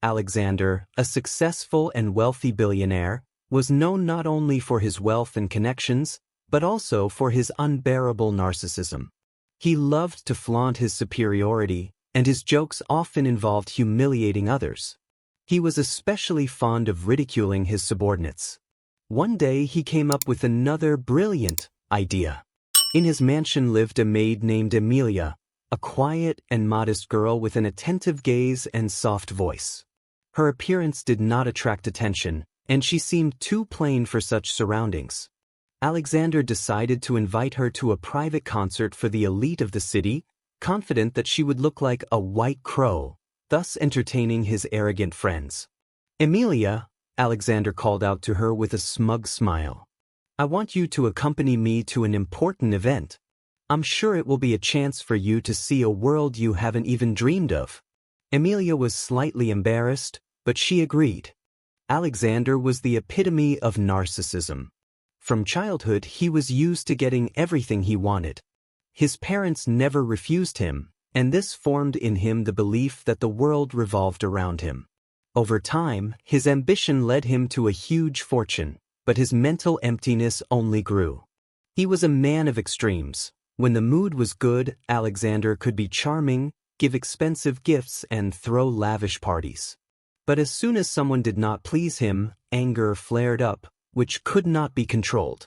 Alexander, a successful and wealthy billionaire, was known not only for his wealth and connections, but also for his unbearable narcissism. He loved to flaunt his superiority, and his jokes often involved humiliating others. He was especially fond of ridiculing his subordinates. One day he came up with another brilliant idea. In his mansion lived a maid named Amelia, a quiet and modest girl with an attentive gaze and soft voice. Her appearance did not attract attention, and she seemed too plain for such surroundings. Alexander decided to invite her to a private concert for the elite of the city, confident that she would look like a white crow, thus entertaining his arrogant friends. "Amelia," Alexander called out to her with a smug smile, "I want you to accompany me to an important event. I'm sure it will be a chance for you to see a world you haven't even dreamed of." Amelia was slightly embarrassed, but she agreed. Alexander was the epitome of narcissism. From childhood, he was used to getting everything he wanted. His parents never refused him, and this formed in him the belief that the world revolved around him. Over time, his ambition led him to a huge fortune, but his mental emptiness only grew. He was a man of extremes. When the mood was good, Alexander could be charming, give expensive gifts, and throw lavish parties. But as soon as someone did not please him, anger flared up, which could not be controlled.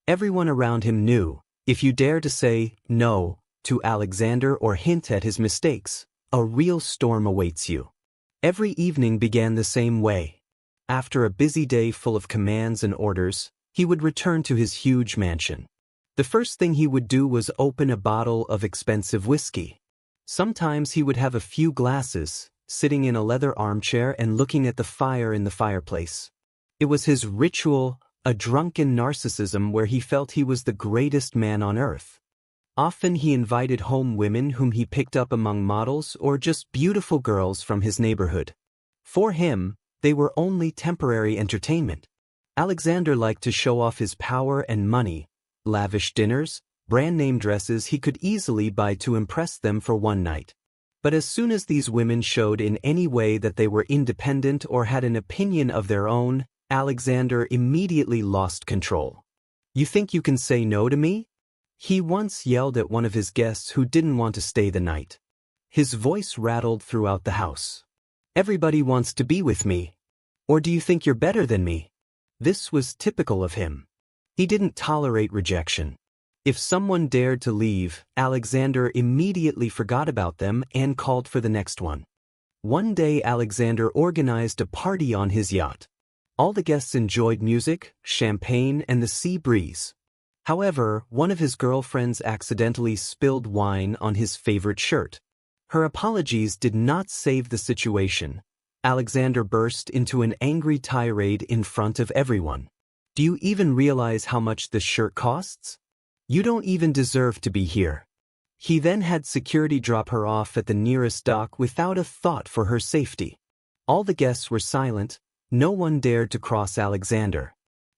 Everyone around him knew, if you dare to say no to Alexander or hint at his mistakes, a real storm awaits you. Every evening began the same way. After a busy day full of commands and orders, he would return to his huge mansion. The first thing he would do was open a bottle of expensive whiskey. Sometimes he would have a few glasses, sitting in a leather armchair and looking at the fire in the fireplace. It was his ritual, a drunken narcissism where he felt he was the greatest man on earth. Often he invited home women whom he picked up among models or just beautiful girls from his neighborhood. For him, they were only temporary entertainment. Alexander liked to show off his power and money, lavish dinners, brand-name dresses he could easily buy to impress them for one night. But as soon as these women showed in any way that they were independent or had an opinion of their own, Alexander immediately lost control. "You think you can say no to me?" he once yelled at one of his guests who didn't want to stay the night. His voice rattled throughout the house. "Everybody wants to be with me. Or do you think you're better than me?" This was typical of him. He didn't tolerate rejection. If someone dared to leave, Alexander immediately forgot about them and called for the next one. One day Alexander organized a party on his yacht. All the guests enjoyed music, champagne, and the sea breeze. However, one of his girlfriends accidentally spilled wine on his favorite shirt. Her apologies did not save the situation. Alexander burst into an angry tirade in front of everyone. "Do you even realize how much this shirt costs? You don't even deserve to be here." He then had security drop her off at the nearest dock without a thought for her safety. All the guests were silent. No one dared to cross Alexander.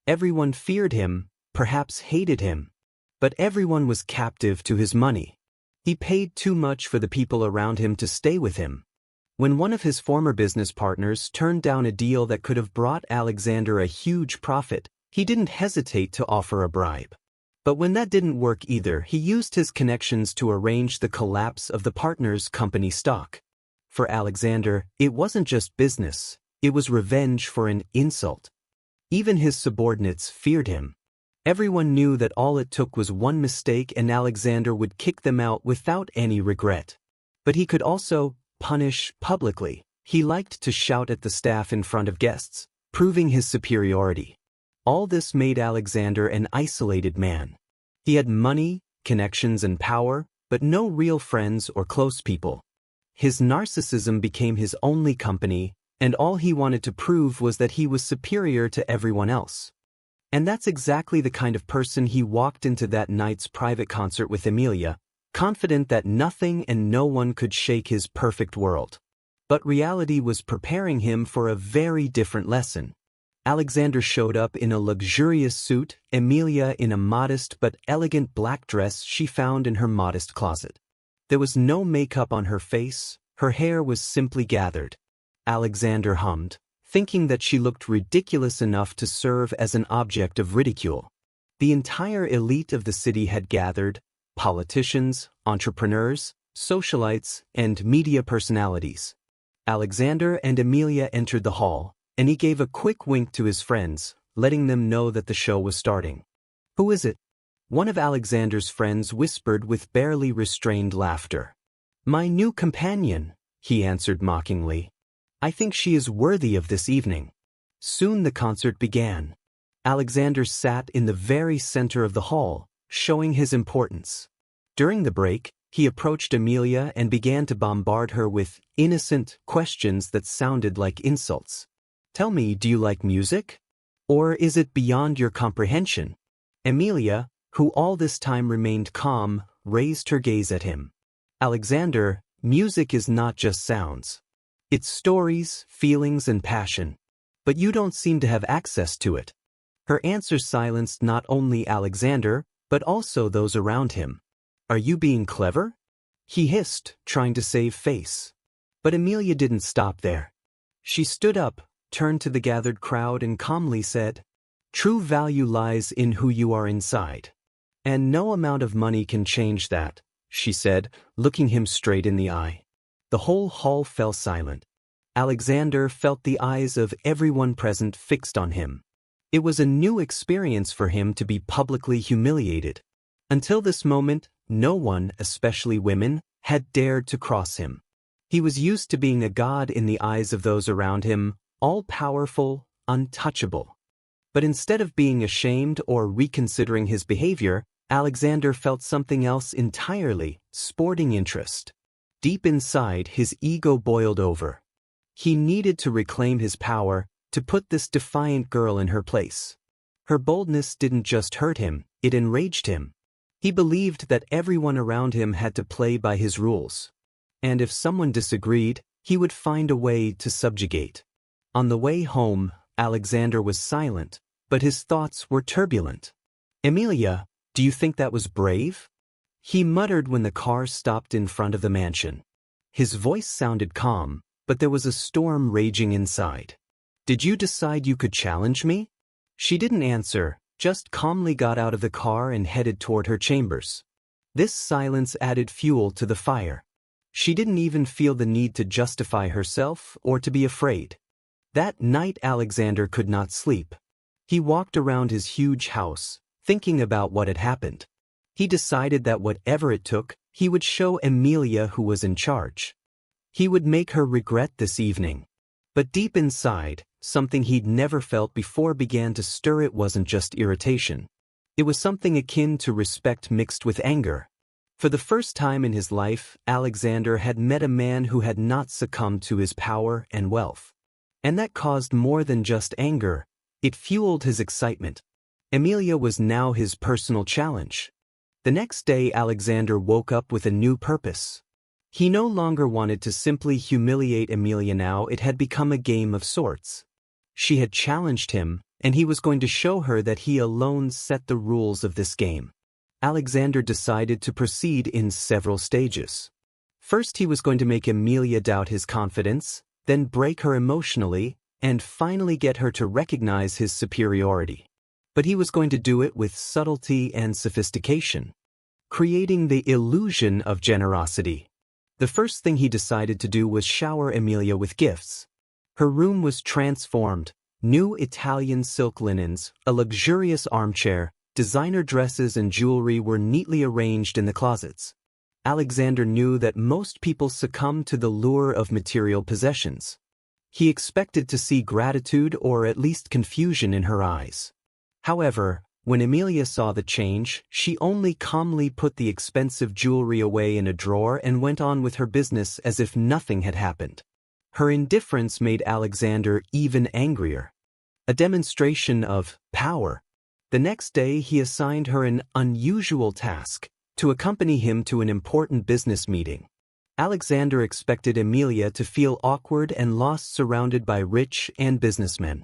Everyone feared him, perhaps hated him. But everyone was captive to his money. He paid too much for the people around him to stay with him. When one of his former business partners turned down a deal that could have brought Alexander a huge profit, he didn't hesitate to offer a bribe. But when that didn't work either, he used his connections to arrange the collapse of the partner's company stock. For Alexander, it wasn't just business, it was revenge for an insult. Even his subordinates feared him. Everyone knew that all it took was one mistake and Alexander would kick them out without any regret. But he could also punish publicly. He liked to shout at the staff in front of guests, proving his superiority. All this made Alexander an isolated man. He had money, connections, and power, but no real friends or close people. His narcissism became his only company, and all he wanted to prove was that he was superior to everyone else. And that's exactly the kind of person he walked into that night's private concert with Amelia, confident that nothing and no one could shake his perfect world. But reality was preparing him for a very different lesson. Alexander showed up in a luxurious suit, Amelia in a modest but elegant black dress she found in her modest closet. There was no makeup on her face, her hair was simply gathered. Alexander hummed, thinking that she looked ridiculous enough to serve as an object of ridicule. The entire elite of the city had gathered: politicians, entrepreneurs, socialites, and media personalities. Alexander and Amelia entered the hall, and he gave a quick wink to his friends, letting them know that the show was starting. "Who is it?" one of Alexander's friends whispered with barely restrained laughter. "My new companion," he answered mockingly. "I think she is worthy of this evening." Soon the concert began. Alexander sat in the very center of the hall, showing his importance. During the break, he approached Amelia and began to bombard her with innocent questions that sounded like insults. "Tell me, do you like music? Or is it beyond your comprehension?" Amelia, who all this time remained calm, raised her gaze at him. "Alexander, music is not just sounds. It's stories, feelings, and passion. But you don't seem to have access to it." Her answer silenced not only Alexander, but also those around him. "Are you being clever?" he hissed, trying to save face. But Amelia didn't stop there. She stood up, turned to the gathered crowd, and calmly said, "True value lies in who you are inside. And no amount of money can change that," she said, looking him straight in the eye. The whole hall fell silent. Alexander felt the eyes of everyone present fixed on him. It was a new experience for him to be publicly humiliated. Until this moment, no one, especially women, had dared to cross him. He was used to being a god in the eyes of those around him, all-powerful, untouchable. But instead of being ashamed or reconsidering his behavior, Alexander felt something else entirely: sporting interest. Deep inside, his ego boiled over. He needed to reclaim his power, to put this defiant girl in her place. Her boldness didn't just hurt him, it enraged him. He believed that everyone around him had to play by his rules. And if someone disagreed, he would find a way to subjugate. On the way home, Alexander was silent, but his thoughts were turbulent. "Amelia, do you think that was brave?" he muttered when the car stopped in front of the mansion. His voice sounded calm, but there was a storm raging inside. "Did you decide you could challenge me?" She didn't answer, just calmly got out of the car and headed toward her chambers. This silence added fuel to the fire. She didn't even feel the need to justify herself or to be afraid. That night Alexander could not sleep. He walked around his huge house, thinking about what had happened. He decided that whatever it took, he would show Amelia who was in charge. He would make her regret this evening. But deep inside, something he'd never felt before began to stir. It wasn't just irritation. It was something akin to respect mixed with anger. For the first time in his life, Alexander had met a man who had not succumbed to his power and wealth. And that caused more than just anger. It fueled his excitement. Amelia was now his personal challenge. The next day, Alexander woke up with a new purpose. He no longer wanted to simply humiliate Amelia. Now it had become a game of sorts. She had challenged him, and he was going to show her that he alone set the rules of this game. Alexander decided to proceed in several stages. First, he was going to make Amelia doubt his confidence, then break her emotionally, and finally get her to recognize his superiority. But he was going to do it with subtlety and sophistication, creating the illusion of generosity. The first thing he decided to do was shower Amelia with gifts. Her room was transformed: new Italian silk linens, a luxurious armchair, designer dresses, and jewelry were neatly arranged in the closets. Alexander knew that most people succumb to the lure of material possessions. He expected to see gratitude or at least confusion in her eyes. However, when Amelia saw the change, she only calmly put the expensive jewelry away in a drawer and went on with her business as if nothing had happened. Her indifference made Alexander even angrier. A demonstration of power. The next day, he assigned her an unusual task: to accompany him to an important business meeting. Alexander expected Amelia to feel awkward and lost surrounded by rich and businessmen.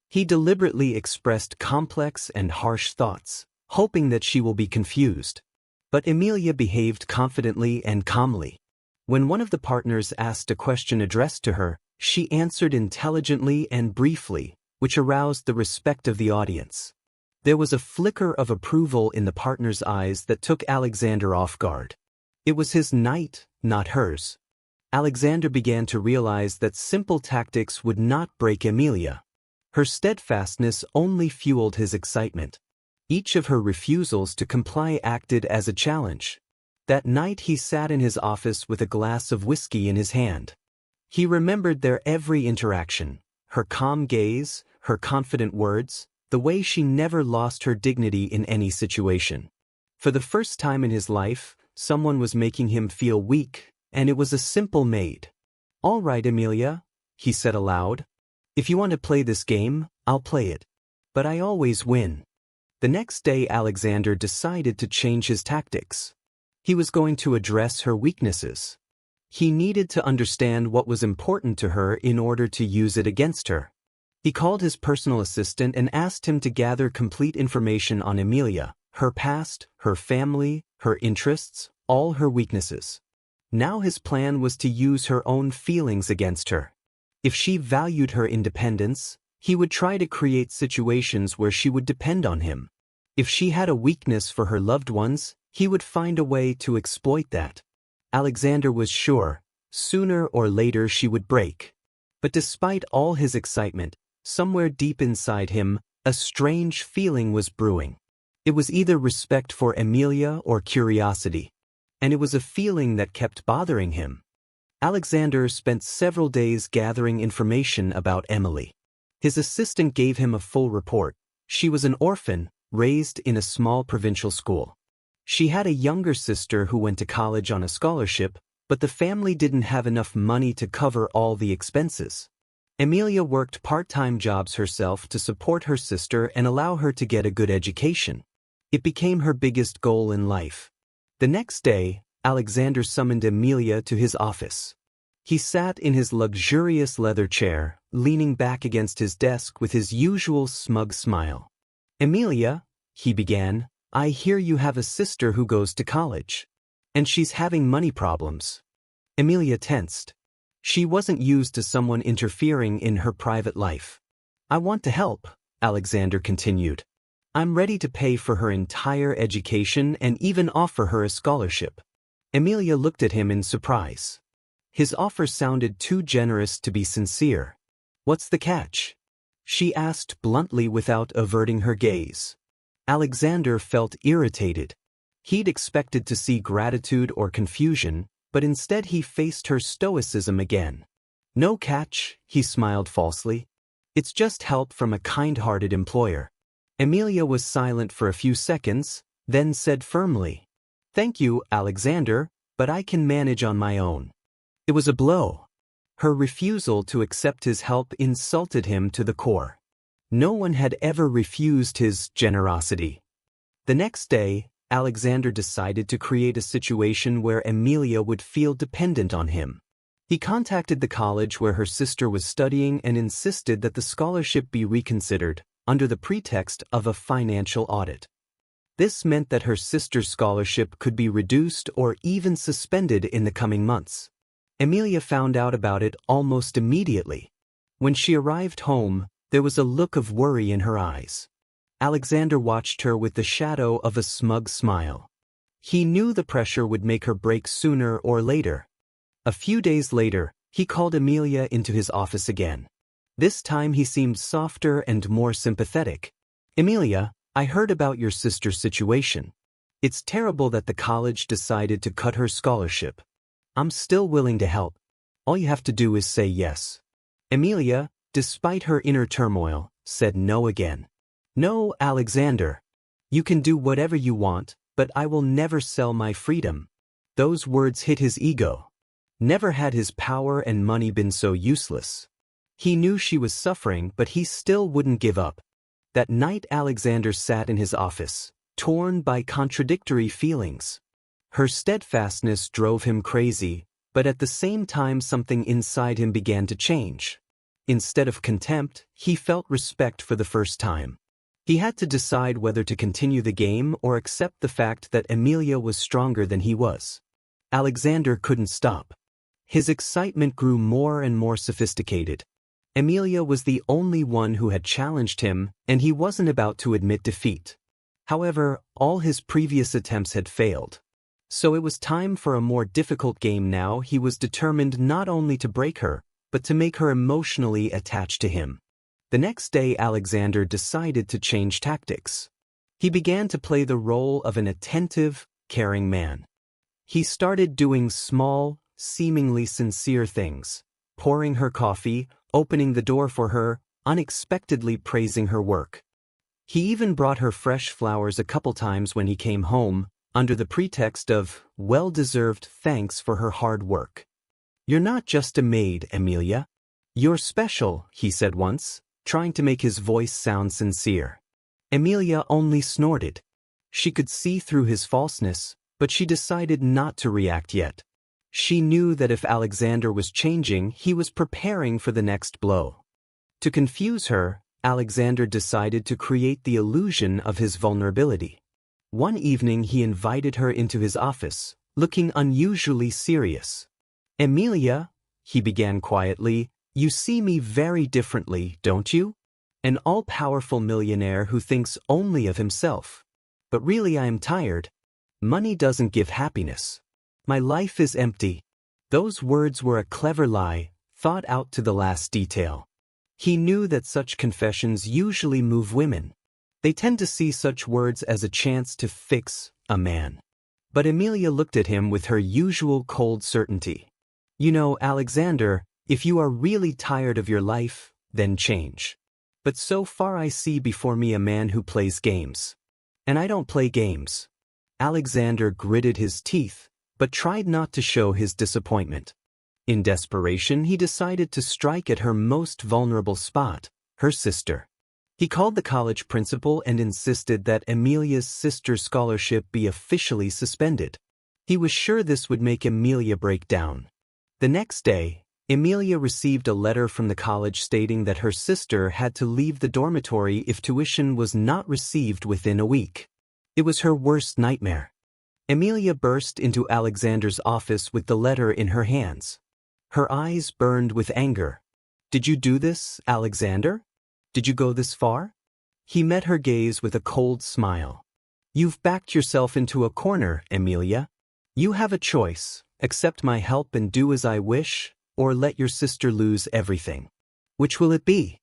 He deliberately expressed complex and harsh thoughts, hoping that she will be confused. But Amelia behaved confidently and calmly. When one of the partners asked a question addressed to her, She answered intelligently and briefly, which aroused the respect of the audience. There was a flicker of approval in the partner's eyes that took Alexander off guard. It was his night, not hers. Alexander began to realize that simple tactics would not break Emilia. Her steadfastness only fueled his excitement. Each of her refusals to comply acted as a challenge. That night he sat in his office with a glass of whiskey in his hand. He remembered their every interaction, her calm gaze, her confident words, the way she never lost her dignity in any situation. For the first time in his life, someone was making him feel weak, and it was a simple maid. "All right, Emilia," he said aloud. "If you want to play this game, I'll play it. But I always win." The next day Alexander decided to change his tactics. He was going to address her weaknesses. He needed to understand what was important to her in order to use it against her. He called his personal assistant and asked him to gather complete information on Emilia, her past, her family, her interests, all her weaknesses. Now his plan was to use her own feelings against her. If she valued her independence, he would try to create situations where she would depend on him. If she had a weakness for her loved ones, he would find a way to exploit that. Alexander was sure, sooner or later she would break. But despite all his excitement, somewhere deep inside him, a strange feeling was brewing. It was either respect for Emilia or curiosity. And it was a feeling that kept bothering him. Alexander spent several days gathering information about Emily. His assistant gave him a full report. She was an orphan, raised in a small provincial school. She had a younger sister who went to college on a scholarship, but the family didn't have enough money to cover all the expenses. Emilia worked part-time jobs herself to support her sister and allow her to get a good education. It became her biggest goal in life. The next day, Alexander summoned Emilia to his office. He sat in his luxurious leather chair, leaning back against his desk with his usual smug smile. "Emilia," he began, "I hear you have a sister who goes to college. And she's having money problems." Emilia tensed. She wasn't used to someone interfering in her private life. "I want to help," Alexander continued. "I'm ready to pay for her entire education and even offer her a scholarship." Emilia looked at him in surprise. His offer sounded too generous to be sincere. "What's the catch?" she asked bluntly without averting her gaze. Alexander felt irritated. He'd expected to see gratitude or confusion, but instead he faced her stoicism again. "No catch," he smiled falsely. "It's just help from a kind-hearted employer." Emilia was silent for a few seconds, then said firmly, "Thank you, Alexander, but I can manage on my own." It was a blow. Her refusal to accept his help insulted him to the core. No one had ever refused his generosity. The next day, Alexander decided to create a situation where Emilia would feel dependent on him. He contacted the college where her sister was studying and insisted that the scholarship be reconsidered, under the pretext of a financial audit. This meant that her sister's scholarship could be reduced or even suspended in the coming months. Emilia found out about it almost immediately. When she arrived home, there was a look of worry in her eyes. Alexander watched her with the shadow of a smug smile. He knew the pressure would make her break sooner or later. A few days later, he called Emilia into his office again. This time he seemed softer and more sympathetic. "Emilia, I heard about your sister's situation. It's terrible that the college decided to cut her scholarship. I'm still willing to help. All you have to do is say yes." Emilia, despite her inner turmoil, said no again. "No, Alexander. You can do whatever you want, but I will never sell my freedom." Those words hit his ego. Never had his power and money been so useless. He knew she was suffering, but he still wouldn't give up. That night Alexander sat in his office, torn by contradictory feelings. Her steadfastness drove him crazy, but at the same time something inside him began to change. Instead of contempt, he felt respect for the first time. He had to decide whether to continue the game or accept the fact that Emilia was stronger than he was. Alexander couldn't stop. His excitement grew more and more sophisticated. Emilia was the only one who had challenged him, and he wasn't about to admit defeat. However, all his previous attempts had failed. So it was time for a more difficult game now. He was determined not only to break her, but to make her emotionally attached to him. The next day, Alexander decided to change tactics. He began to play the role of an attentive, caring man. He started doing small, seemingly sincere things, pouring her coffee, opening the door for her, unexpectedly praising her work. He even brought her fresh flowers a couple times when he came home, under the pretext of well-deserved thanks for her hard work. "You're not just a maid, Emilia. You're special," he said once, trying to make his voice sound sincere. Emilia only snorted. She could see through his falseness, but she decided not to react yet. She knew that if Alexander was changing, he was preparing for the next blow. To confuse her, Alexander decided to create the illusion of his vulnerability. One evening he invited her into his office, looking unusually serious. "Emilia," he began quietly, "you see me very differently, don't you? An all-powerful millionaire who thinks only of himself. But really I am tired. Money doesn't give happiness. My life is empty." Those words were a clever lie, thought out to the last detail. He knew that such confessions usually move women. They tend to see such words as a chance to fix a man. But Emilia looked at him with her usual cold certainty. "You know, Alexander, if you are really tired of your life, then change. But so far I see before me a man who plays games. And I don't play games." Alexander gritted his teeth, but tried not to show his disappointment. In desperation, he decided to strike at her most vulnerable spot, her sister. He called the college principal and insisted that Emilia's sister's scholarship be officially suspended. He was sure this would make Emilia break down. The next day, Emilia received a letter from the college stating that her sister had to leave the dormitory if tuition was not received within a week. It was her worst nightmare. Emilia burst into Alexander's office with the letter in her hands. Her eyes burned with anger. "Did you do this, Alexander? Did you go this far?" He met her gaze with a cold smile. "You've backed yourself into a corner, Emilia. You have a choice: accept my help and do as I wish, or let your sister lose everything. Which will it be?"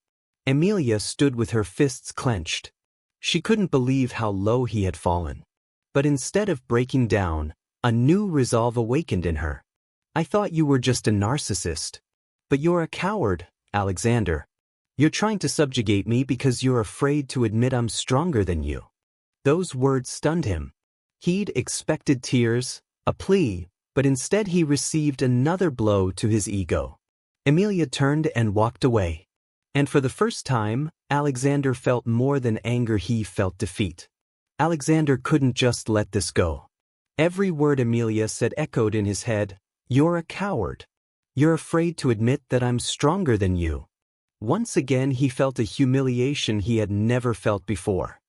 Emilia stood with her fists clenched. She couldn't believe how low he had fallen. But instead of breaking down, a new resolve awakened in her. "I thought you were just a narcissist. But you're a coward, Alexander. You're trying to subjugate me because you're afraid to admit I'm stronger than you." Those words stunned him. He'd expected tears, a plea, but instead he received another blow to his ego. Emilia turned and walked away. And for the first time, Alexander felt more than anger, he felt defeat. Alexander couldn't just let this go. Every word Emilia said echoed in his head. "You're a coward. You're afraid to admit that I'm stronger than you." Once again he felt a humiliation he had never felt before.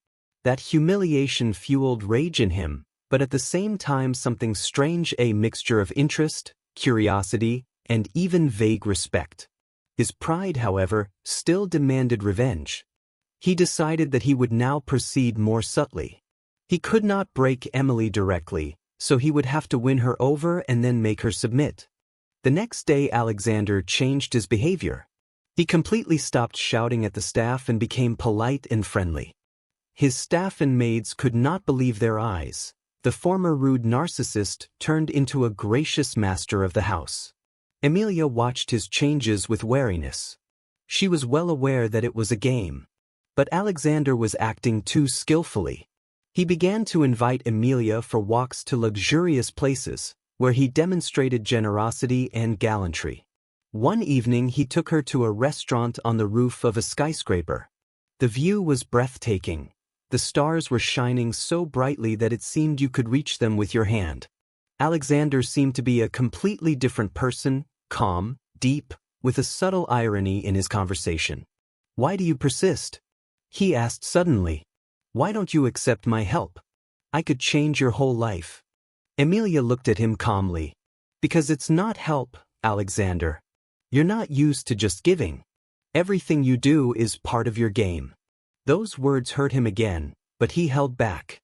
That humiliation fueled rage in him, but at the same time something strange, a mixture of interest, curiosity, and even vague respect. His pride, however, still demanded revenge. He decided that he would now proceed more subtly. He could not break Emily directly, so he would have to win her over and then make her submit. The next day Alexander changed his behavior. He completely stopped shouting at the staff and became polite and friendly. His staff and maids could not believe their eyes. The former rude narcissist turned into a gracious master of the house. Emilia watched his changes with wariness. She was well aware that it was a game. But Alexander was acting too skillfully. He began to invite Emilia for walks to luxurious places, where he demonstrated generosity and gallantry. One evening he took her to a restaurant on the roof of a skyscraper. The view was breathtaking. The stars were shining so brightly that it seemed you could reach them with your hand. Alexander seemed to be a completely different person, calm, deep, with a subtle irony in his conversation. "Why do you persist?" he asked suddenly. "Why don't you accept my help? I could change your whole life." Emilia looked at him calmly. "Because it's not help, Alexander. You're not used to just giving. Everything you do is part of your game." Those words hurt him again, but he held back.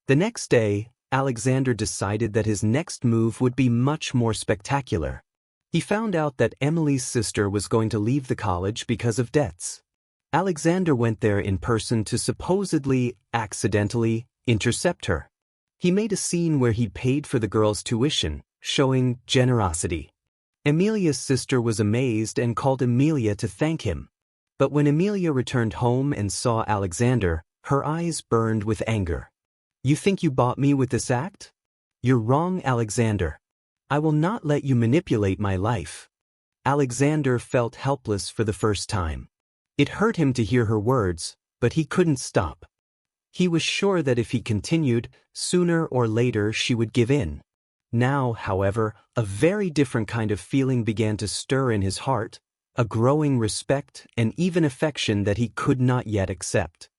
The next day, Alexander decided that his next move would be much more spectacular. He found out that Emily's sister was going to leave the college because of debts. Alexander went there in person to supposedly, accidentally, intercept her. He made a scene where he paid for the girl's tuition, showing generosity. Emilia's sister was amazed and called Emilia to thank him. But when Emilia returned home and saw Alexander, her eyes burned with anger. "You think you bought me with this act? You're wrong, Alexander. I will not let you manipulate my life." Alexander felt helpless for the first time. It hurt him to hear her words, but he couldn't stop. He was sure that if he continued, sooner or later she would give in. Now, however, a very different kind of feeling began to stir in his heart, a growing respect and even affection that he could not yet accept.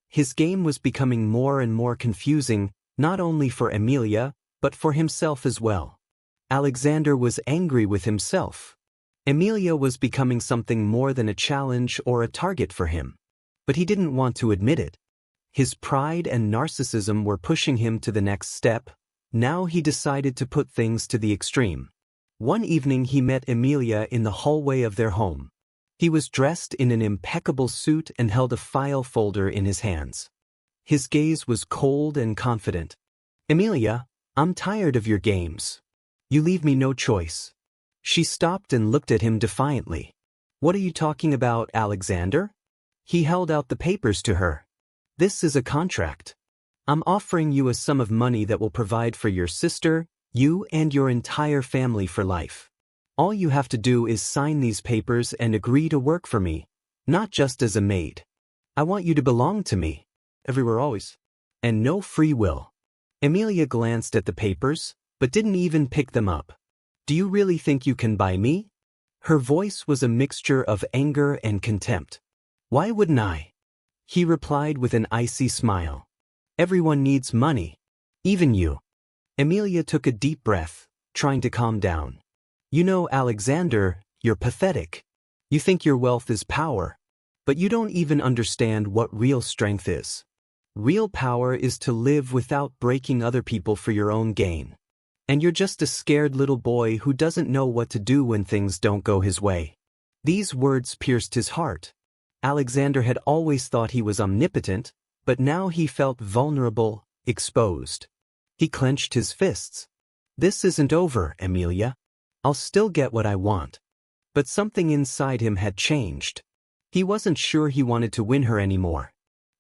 His game was becoming more and more confusing, not only for Emilia, but for himself as well. Alexander was angry with himself. Emilia was becoming something more than a challenge or a target for him. But he didn't want to admit it. His pride and narcissism were pushing him to the next step. Now he decided to put things to the extreme. One evening he met Emilia in the hallway of their home. He was dressed in an impeccable suit and held a file folder in his hands. His gaze was cold and confident. "Emilia, I'm tired of your games. You leave me no choice." She stopped and looked at him defiantly. "What are you talking about, Alexander?" He held out the papers to her. "This is a contract. I'm offering you a sum of money that will provide for your sister, you, and your entire family for life. All you have to do is sign these papers and agree to work for me, not just as a maid. I want you to belong to me, everywhere always, and no free will." Emilia glanced at the papers, but didn't even pick them up. "Do you really think you can buy me?" Her voice was a mixture of anger and contempt. "Why wouldn't I?" He replied with an icy smile. "Everyone needs money. Even you." Emilia took a deep breath, trying to calm down. "You know, Alexander, you're pathetic. You think your wealth is power. But you don't even understand what real strength is. Real power is to live without breaking other people for your own gain. And you're just a scared little boy who doesn't know what to do when things don't go his way." These words pierced his heart. Alexander had always thought he was omnipotent, but now he felt vulnerable, exposed. He clenched his fists. "This isn't over, Emilia. I'll still get what I want." But something inside him had changed. He wasn't sure he wanted to win her anymore.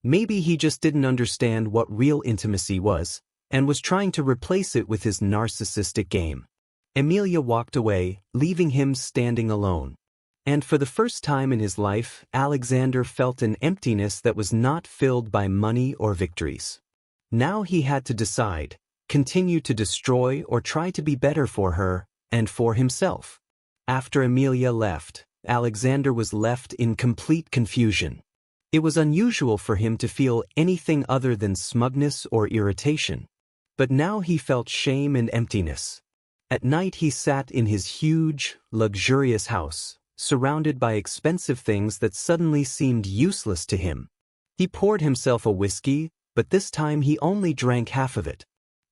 Maybe he just didn't understand what real intimacy was, and was trying to replace it with his narcissistic game. Emilia walked away, leaving him standing alone. And for the first time in his life, Alexander felt an emptiness that was not filled by money or victories. Now he had to decide, continue to destroy or try to be better for her, and for himself. After Emilia left, Alexander was left in complete confusion. It was unusual for him to feel anything other than smugness or irritation. But now he felt shame and emptiness. At night he sat in his huge, luxurious house, surrounded by expensive things that suddenly seemed useless to him. He poured himself a whiskey, but this time he only drank half of it.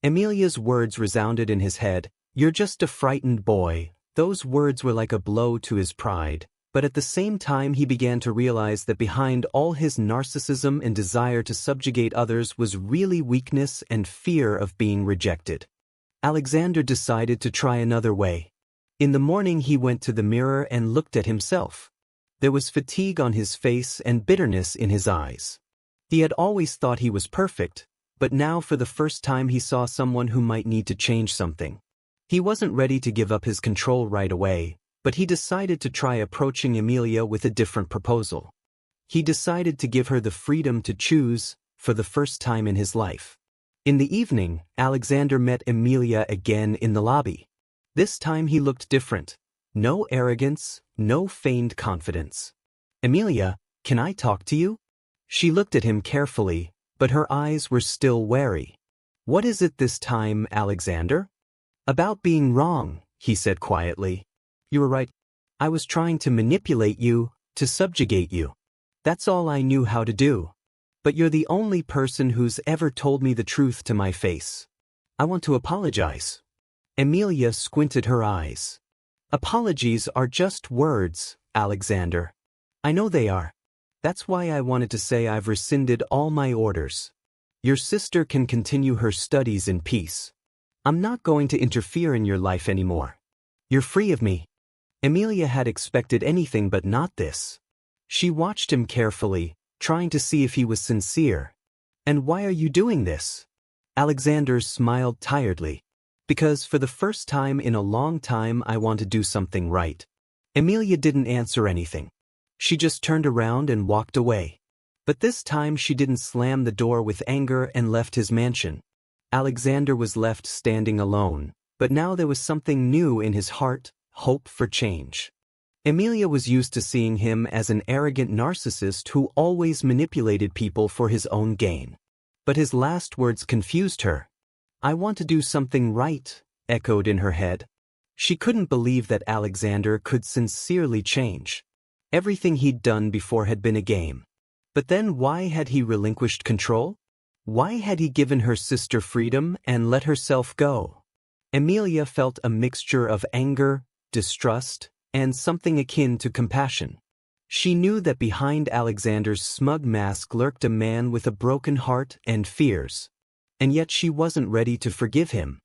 Emilia's words resounded in his head. "You're just a frightened boy." Those words were like a blow to his pride, but at the same time he began to realize that behind all his narcissism and desire to subjugate others was really weakness and fear of being rejected. Alexander decided to try another way. In the morning he went to the mirror and looked at himself. There was fatigue on his face and bitterness in his eyes. He had always thought he was perfect, but now for the first time he saw someone who might need to change something. He wasn't ready to give up his control right away, but he decided to try approaching Emilia with a different proposal. He decided to give her the freedom to choose for the first time in his life. In the evening, Alexander met Emilia again in the lobby. This time he looked different. No arrogance, no feigned confidence. "Emilia, can I talk to you?" She looked at him carefully, but her eyes were still wary. "What is it this time, Alexander?" "About being wrong," he said quietly. You were right. I was trying to manipulate you, to subjugate you. That's all I knew how to do. But you're the only person who's ever told me the truth to my face. I want to apologize. Emilia squinted her eyes. Apologies are just words, Alexander. I know they are. That's why I wanted to say I've rescinded all my orders. Your sister can continue her studies in peace. I'm not going to interfere in your life anymore. You're free of me. Emilia had expected anything but not this. She watched him carefully, trying to see if he was sincere. And why are you doing this? Alexander smiled tiredly. Because for the first time in a long time I want to do something right. Emilia didn't answer anything. She just turned around and walked away. But this time she didn't slam the door with anger and left his mansion. Alexander was left standing alone, but now there was something new in his heart, hope for change. Emilia was used to seeing him as an arrogant narcissist who always manipulated people for his own gain. But his last words confused her. I want to do something right, echoed in her head. She couldn't believe that Alexander could sincerely change. Everything he'd done before had been a game. But then why had he relinquished control? Why had he given her sister freedom and let herself go? Emilia felt a mixture of anger, distrust, and something akin to compassion. She knew that behind Alexander's smug mask lurked a man with a broken heart and fears. And yet she wasn't ready to forgive him.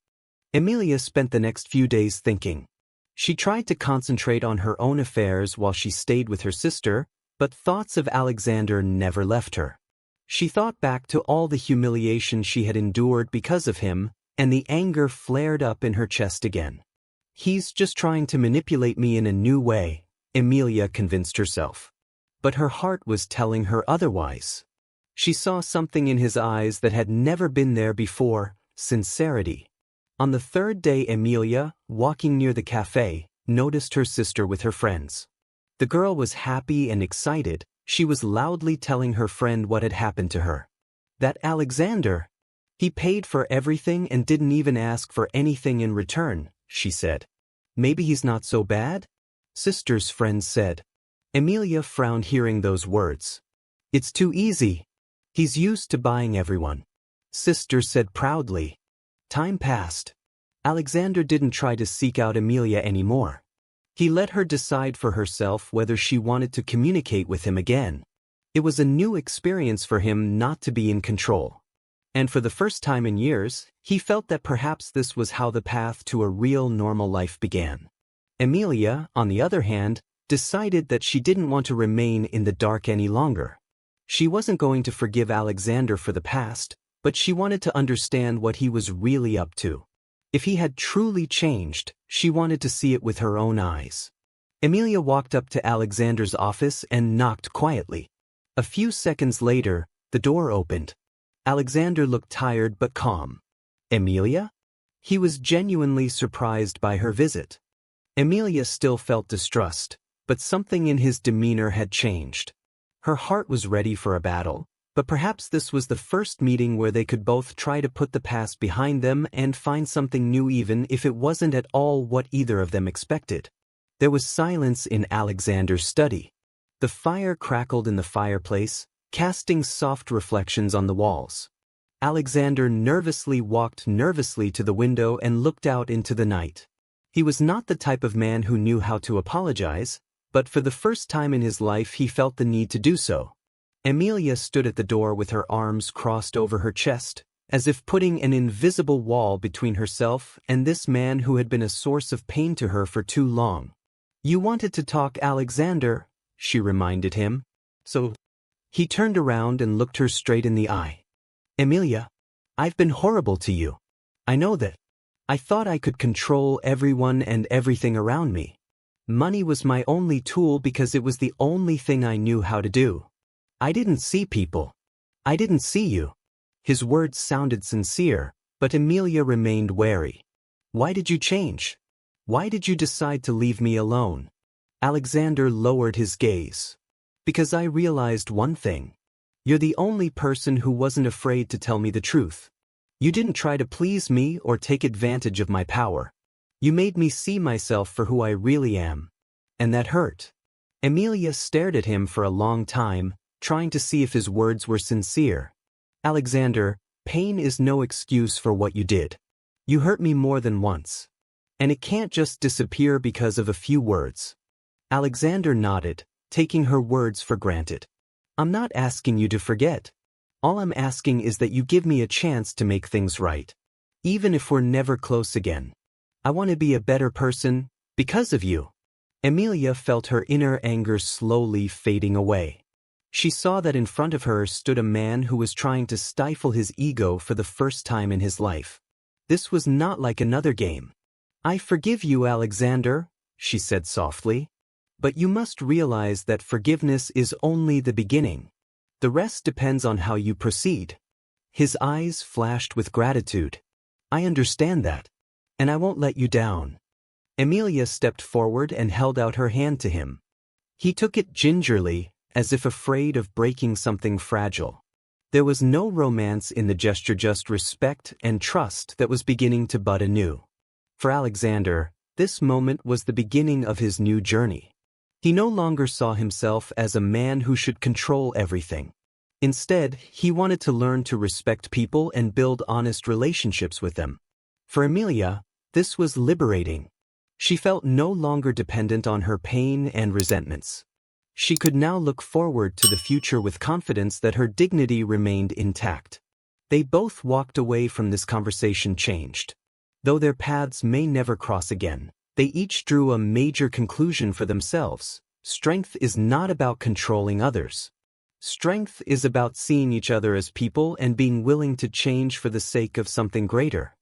Emilia spent the next few days thinking. She tried to concentrate on her own affairs while she stayed with her sister, but thoughts of Alexander never left her. She thought back to all the humiliation she had endured because of him, and the anger flared up in her chest again. He's just trying to manipulate me in a new way, Emilia convinced herself. But her heart was telling her otherwise. She saw something in his eyes that had never been there before, sincerity. On the third day, Emilia, walking near the cafe, noticed her sister with her friends. The girl was happy and excited. She was loudly telling her friend what had happened to her. That Alexander, he paid for everything and didn't even ask for anything in return, she said. Maybe he's not so bad? Sister's friend said. Emilia frowned hearing those words. It's too easy. He's used to buying everyone. Sister said proudly. Time passed. Alexander didn't try to seek out Emilia anymore. He let her decide for herself whether she wanted to communicate with him again. It was a new experience for him not to be in control. And for the first time in years, he felt that perhaps this was how the path to a real normal life began. Emilia, on the other hand, decided that she didn't want to remain in the dark any longer. She wasn't going to forgive Alexander for the past, but she wanted to understand what he was really up to. If he had truly changed, she wanted to see it with her own eyes. Emilia walked up to Alexander's office and knocked quietly. A few seconds later, the door opened. Alexander looked tired but calm. Emilia? He was genuinely surprised by her visit. Emilia still felt distrust, but something in his demeanor had changed. Her heart was ready for a battle, but perhaps this was the first meeting where they could both try to put the past behind them and find something new even if it wasn't at all what either of them expected. There was silence in Alexander's study. The fire crackled in the fireplace, casting soft reflections on the walls. Alexander walked nervously to the window and looked out into the night. He was not the type of man who knew how to apologize, but for the first time in his life he felt the need to do so. Emilia stood at the door with her arms crossed over her chest, as if putting an invisible wall between herself and this man who had been a source of pain to her for too long. You wanted to talk, Alexander, she reminded him. So he turned around and looked her straight in the eye. Emilia, I've been horrible to you. I know that. I thought I could control everyone and everything around me. Money was my only tool because it was the only thing I knew how to do. I didn't see people. I didn't see you. His words sounded sincere, but Emilia remained wary. Why did you change? Why did you decide to leave me alone? Alexander lowered his gaze. Because I realized one thing. You're the only person who wasn't afraid to tell me the truth. You didn't try to please me or take advantage of my power. You made me see myself for who I really am. And that hurt. Emilia stared at him for a long time, trying to see if his words were sincere. Alexander, pain is no excuse for what you did. You hurt me more than once. And it can't just disappear because of a few words. Alexander nodded, taking her words for granted. I'm not asking you to forget. All I'm asking is that you give me a chance to make things right. Even if we're never close again. I want to be a better person, because of you. Emilia felt her inner anger slowly fading away. She saw that in front of her stood a man who was trying to stifle his ego for the first time in his life. This was not like another game. I forgive you, Alexander, she said softly. But you must realize that forgiveness is only the beginning. The rest depends on how you proceed. His eyes flashed with gratitude. I understand that. And I won't let you down. Emilia stepped forward and held out her hand to him. He took it gingerly, as if afraid of breaking something fragile. There was no romance in the gesture, just respect and trust that was beginning to bud anew. For Alexander, this moment was the beginning of his new journey. He no longer saw himself as a man who should control everything. Instead, he wanted to learn to respect people and build honest relationships with them. For Emilia, this was liberating. She felt no longer dependent on her pain and resentments. She could now look forward to the future with confidence that her dignity remained intact. They both walked away from this conversation changed. Though their paths may never cross again, they each drew a major conclusion for themselves. Strength is not about controlling others. Strength is about seeing each other as people and being willing to change for the sake of something greater.